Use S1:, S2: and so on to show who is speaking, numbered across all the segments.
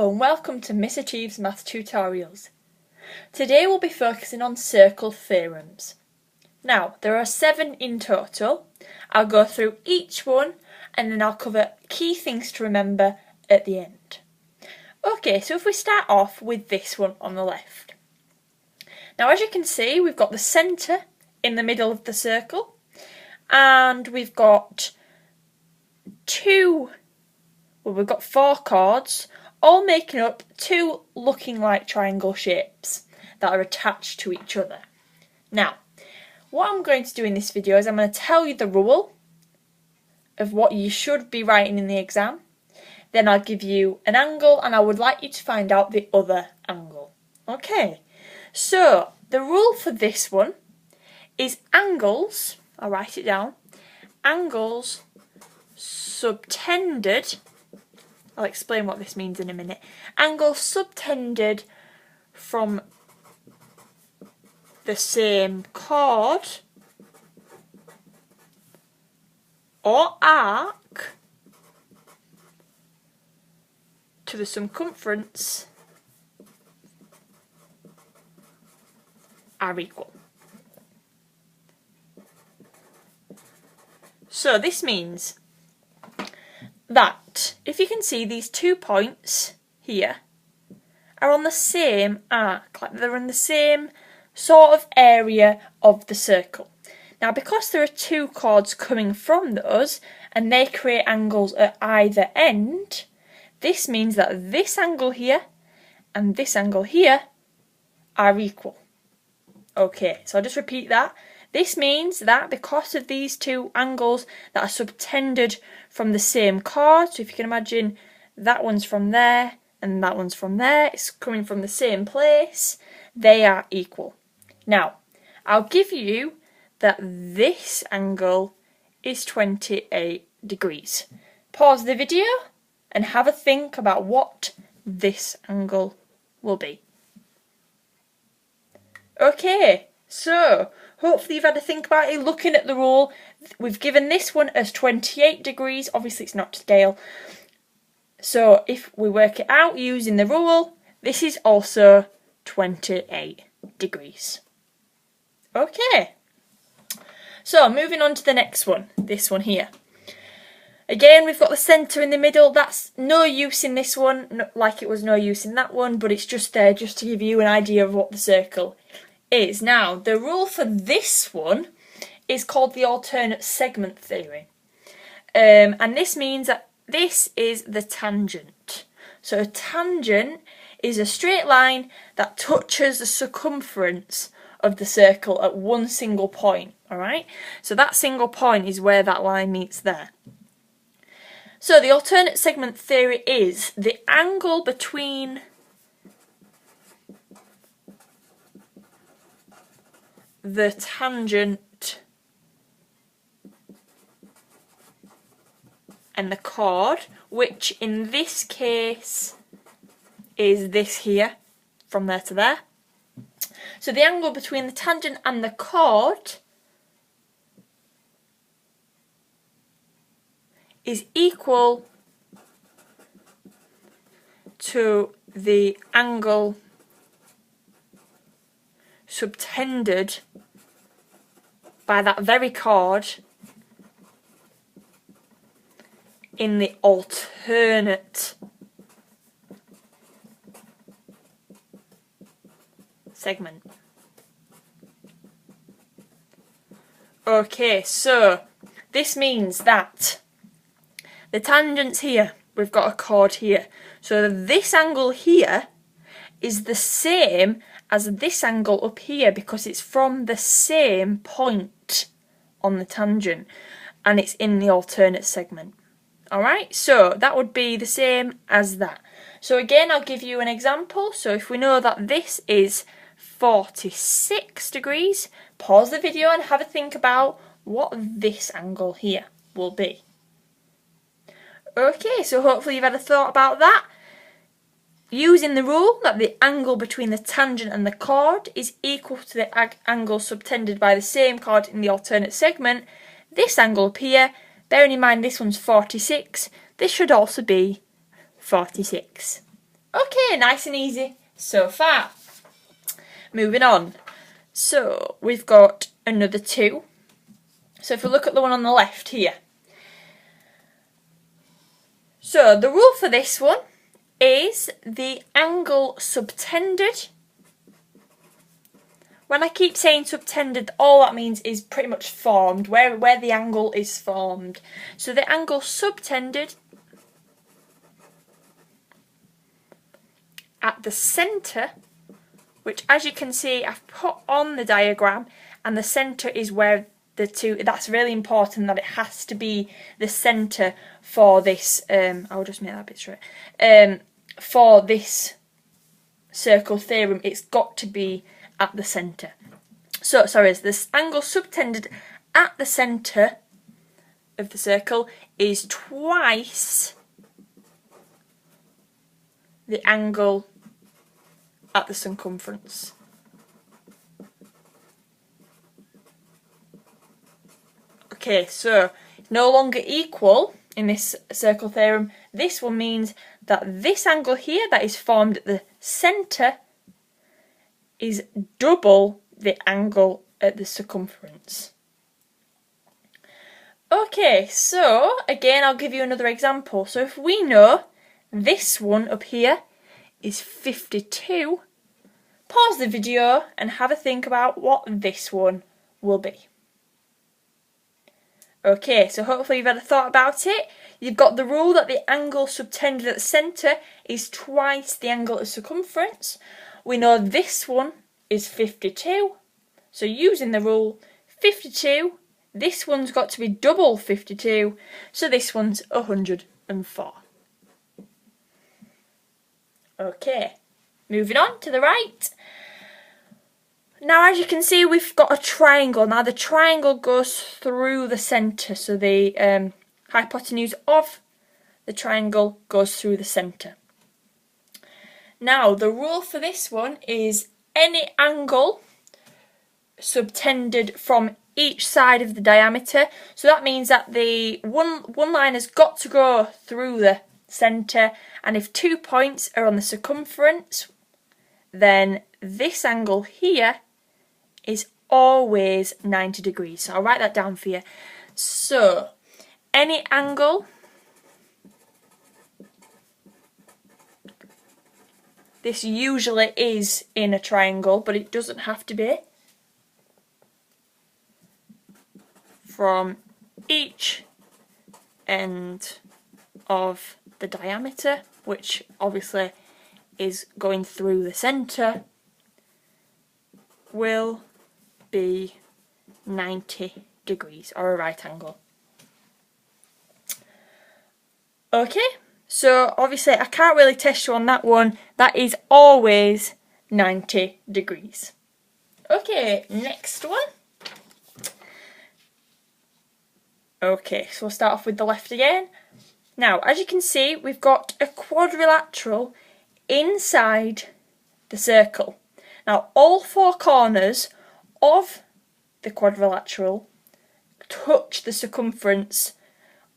S1: Hello and welcome to Miss Achieves Math Tutorials. Today we'll be focusing on circle theorems. Now, there are 7 in total. I'll go through each one and then I'll cover key things to remember at the end. Okay, so if we start off with this one on the left. Now, as you can see, we've got the centre in the middle of the circle and we've got 4 chords, all making up 2 looking like triangle shapes that are attached to each other. Now, what I'm going to do in this video is I'm going to tell you the rule of what you should be writing in the exam. Then I'll give you an angle and I would like you to find out the other angle. Okay, so the rule for this one is angles, I'll write it down, angles subtended, I'll explain what this means in a minute. Angles subtended from the same chord or arc to the circumference are equal. So this means that if you can see these 2 points here are on the same arc, like they're in the same sort of area of the circle. Now, because there are 2 chords coming from those and they create angles at either end, this means that this angle here and this angle here are equal. Okay, so I'll just repeat that. This means that because of these 2 angles that are subtended from the same chord, so if you can imagine that one's from there and that one's from there, it's coming from the same place, they are equal. Now, I'll give you that this angle is 28 degrees. Pause the video and have a think about what this angle will be. Okay, so hopefully you've had a think about it. Looking at the rule, we've given this one as 28 degrees. Obviously it's not to scale. So if we work it out using the rule, this is also 28 degrees. Okay. So moving on to the next one, this one here. Again, we've got the centre in the middle. That's no use in this one, like it was no use in that one, but it's just there just to give you an idea of what the circle is. Now, the rule for this one is called the alternate segment theory. And this means that this is the tangent. So a tangent is a straight line that touches the circumference of the circle at one single point, alright? So that single point is where that line meets there. So the alternate segment theory is the angle between the tangent and the chord, which in this case is this here, from there to there. So the angle between the tangent and the chord is equal to the angle subtended by that very chord in the alternate segment. Okay, so this means that the tangent's here, we've got a chord here. So this angle here is the same as this angle up here because it's from the same point on the tangent and it's in the alternate segment. Alright, so that would be the same as that. So again, I'll give you an example. So if we know that this is 46 degrees, pause the video and have a think about what this angle here will be. Okay, so hopefully you've had a thought about that. Using the rule that the angle between the tangent and the chord is equal to the angle subtended by the same chord in the alternate segment, this angle up here, bearing in mind this one's 46, this should also be 46. Okay, nice and easy so far. Moving on. So we've got another 2. So if we look at the one on the left here. So the rule for this one is the angle subtended. When I keep saying subtended, all that means is pretty much formed, where the angle is formed. So the angle subtended at the centre, which as you can see I've put on the diagram, and the centre is where the 2, that's really important that it has to be the centre for this, I'll just make that a bit straight, for this circle theorem, it's got to be at the centre. So, sorry, this angle subtended at the centre of the circle is twice the angle at the circumference. Okay, so it's no longer equal in this circle theorem. This one means that this angle here that is formed at the centre is double the angle at the circumference. Okay, so again I'll give you another example. So if we know this one up here is 52, pause the video and have a think about what this one will be. Okay, so hopefully you've had a thought about it. You've got the rule that the angle subtended at the centre is twice the angle at circumference. We know this one is 52. So using the rule 52, this one's got to be double 52. So this one's 104. Okay, moving on to the right. Now, as you can see, we've got a triangle. Now, the triangle goes through the centre, so the hypotenuse of the triangle goes through the centre. Now, the rule for this one is any angle subtended from each side of the diameter. So that means that the one line has got to go through the centre, and if 2 points are on the circumference, then this angle here is always 90 degrees. So I'll write that down for you. So any angle this usually is in a triangle, but it doesn't have to be, from each end of the diameter, which obviously is going through the centre, will be 90 degrees, or a right angle. Okay, so obviously I can't really test you on that one. That is always 90 degrees. Okay, next one. Okay, so we'll start off with the left again. Now, as you can see, we've got a quadrilateral inside the circle. Now, all 4 corners of the quadrilateral touch the circumference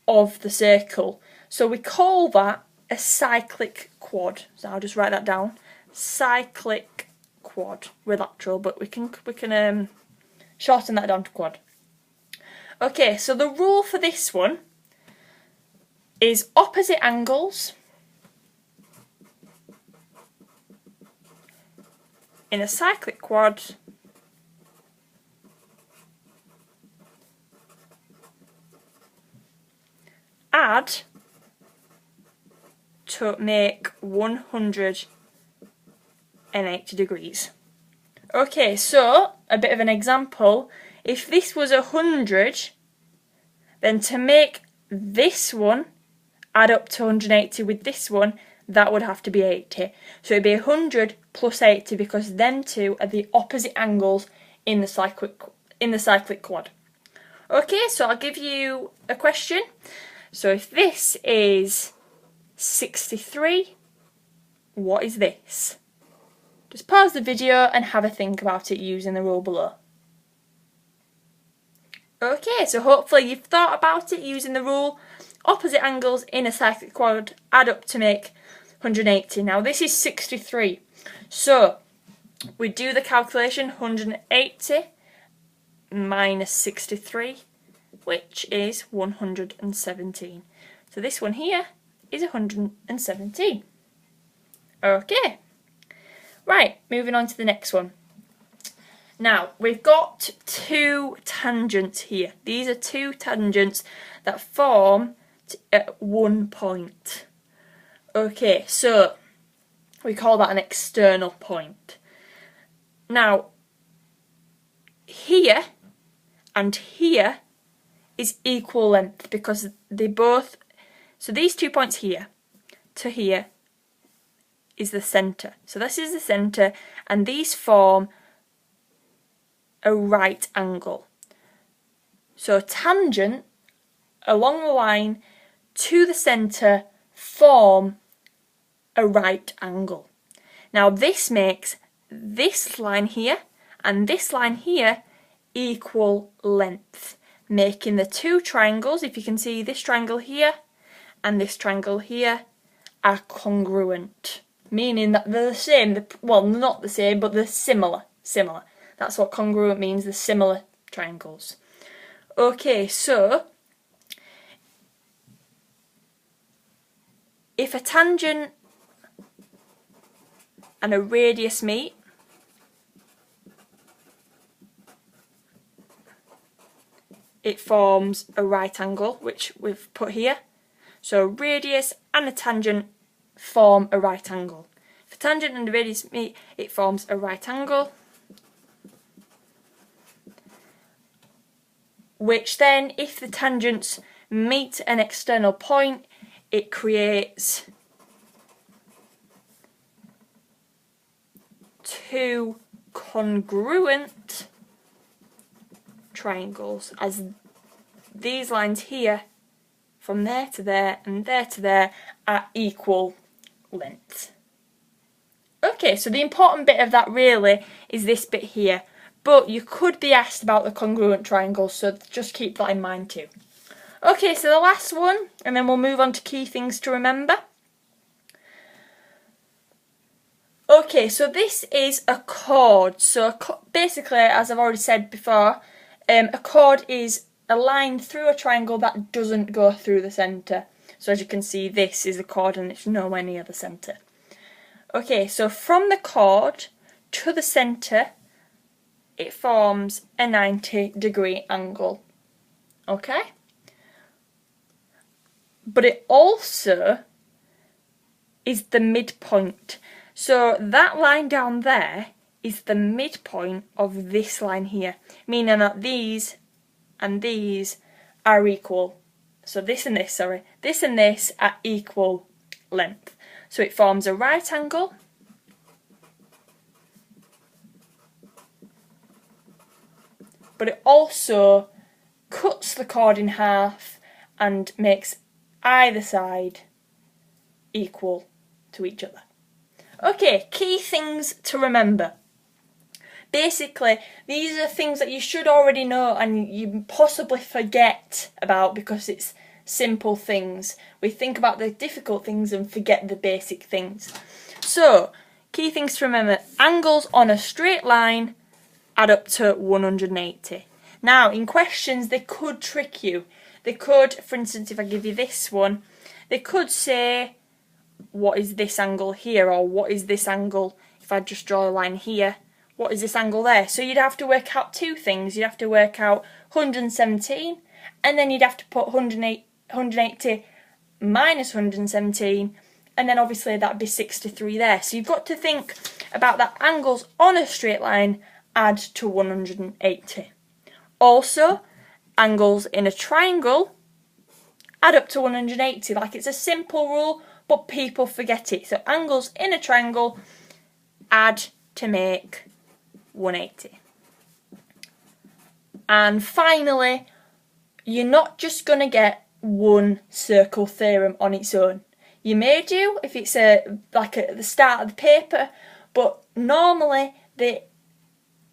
S1: of the circle. So we call that a cyclic quad. So I'll just write that down. Cyclic quadrilateral, but we can shorten that down to quad. Okay, so the rule for this one is opposite angles in a cyclic quad add to make 180 degrees. Okay, so a bit of an example. If this was 100, then to make this one add up to 180 with this one, that would have to be 80. So it'd be 100 plus 80 because them two are the opposite angles in the cyclic quad. Okay, so I'll give you a question. So if this is 63, what is this? Just pause the video and have a think about it using the rule below. Okay, so hopefully you've thought about it using the rule. Opposite angles in a cyclic quad add up to make 180. Now this is 63. So we do the calculation, 180 minus 63, which is 117. So this one here is 117. Okay. Right, moving on to the next one. Now, we've got two tangents here. These are two tangents that form at one point. Okay, so we call that an external point. Now, here and here is equal length because they both... So these 2 points here to here is the centre. So this is the centre, and these form a right angle. So a tangent along the line to the centre form a right angle. Now this makes this line here and this line here equal length, making the two triangles, if you can see this triangle here and this triangle here, are congruent, meaning that they're the same. Well, not the same, but they're similar. That's what congruent means, the similar triangles. Okay, so if a tangent and a radius meet, it forms a right angle, which we've put here. So radius and a tangent form a right angle. If a tangent and a radius meet, it forms a right angle, which then, if the tangents meet an external point, it creates two congruent triangles, as these lines here, from there to there and there to there, are equal length. Okay, so the important bit of that really is this bit here, but you could be asked about the congruent triangles, so just keep that in mind too. Okay, so the last one, and then we'll move on to key things to remember. Okay, so this is a chord. So basically, as I've already said before, a chord is a line through a triangle that doesn't go through the centre. So as you can see, this is a chord and it's nowhere near the centre. Okay, so from the chord to the centre, it forms a 90-degree angle. Okay? But it also is the midpoint. So that line down there is the midpoint of this line here, meaning that these and these are equal. So this and this, sorry, this and this are equal length. So it forms a right angle, but it also cuts the chord in half and makes either side equal to each other. Okay, key things to remember. Basically, these are things that you should already know and you possibly forget about because it's simple things. We think about the difficult things and forget the basic things. So, key things to remember. Angles on a straight line add up to 180. Now, in questions, they could trick you. They could, for instance, if I give you this one, they could say, what is this angle here? Or what is this angle, if I just draw a line here, what is this angle there? So you'd have to work out two things. You'd have to work out 117, and then you'd have to put 180 minus 117, and then obviously that'd be 63 there. So you've got to think about that angles on a straight line add to 180. Also, angles in a triangle add up to 180. Like, it's a simple rule, but people forget it. So angles in a triangle add to make 180. And finally, you're not just going to get one circle theorem on its own. You may do if it's like at the start of the paper, but normally they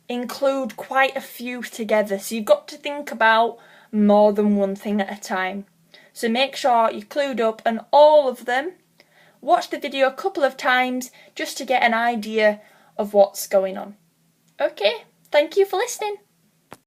S1: include quite a few together. So you've got to think about more than one thing at a time. So make sure you're clued up, and all of them watch the video a couple of times just to get an idea of what's going on. Okay, thank you for listening.